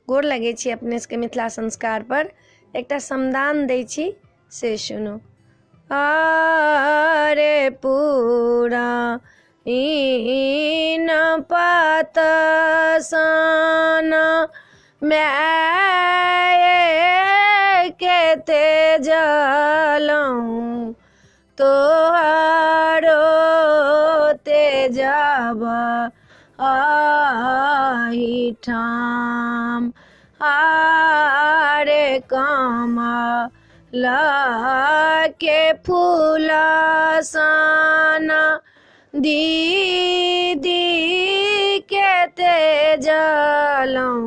गोर लगै छी अपने सबके मिथिला संस्कार पर एकटा समदान दै छी से सुनू। आरे पूरा इन पात साना मैं के तेजलऊं तोहारो तेजबा आही ठाम आरे कमला के फूला साना दीदी के तेजलऊं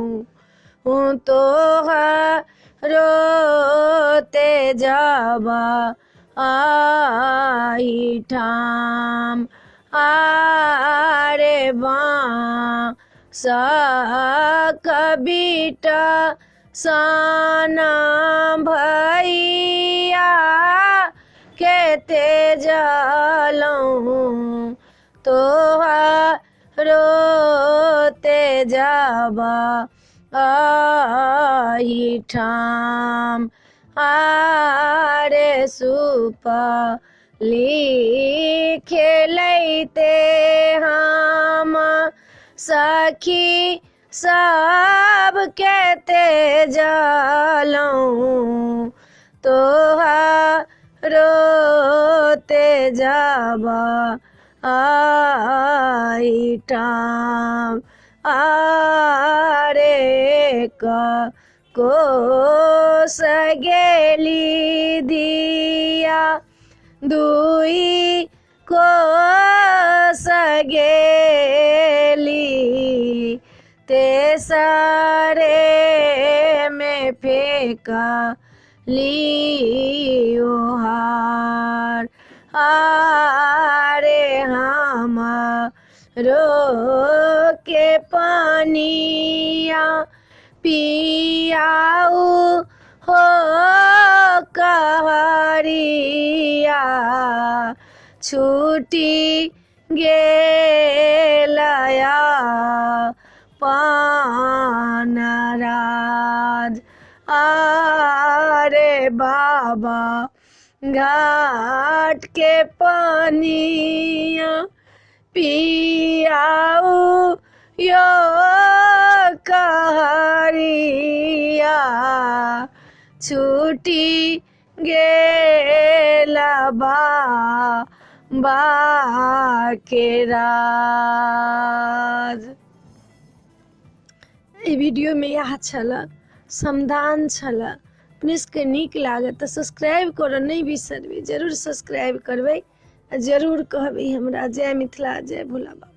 तोहारो तेजबा आही ठाम आरे बांसा कबीटा साना भैया के तेजलऊं तोहारो तेजबा आही ठाम आरे सुपली खेलैते हम सखी सब के तेजलऊं तोहारो तेजबा आही ठाम आरे कोस गेली दिया दुई कोस गेली तेसरे में फेंका लियो हार आरे हमारो के पानिया पियाऊ हो कहरिया छूटी गेलया पानराज आरे बाबा घाट के पानिया पियाऊ यो कहरिया छूटी गेला बा के राज। ई वीडियो में यह छला समदान छला। अपने सबके नीक लागत तो सब्सक्राइब करो नहीं बिसरबे, जरूर सब्सक्राइब करबे, जरूर कहबे हमरा जय मिथिला जय भोला बाबा।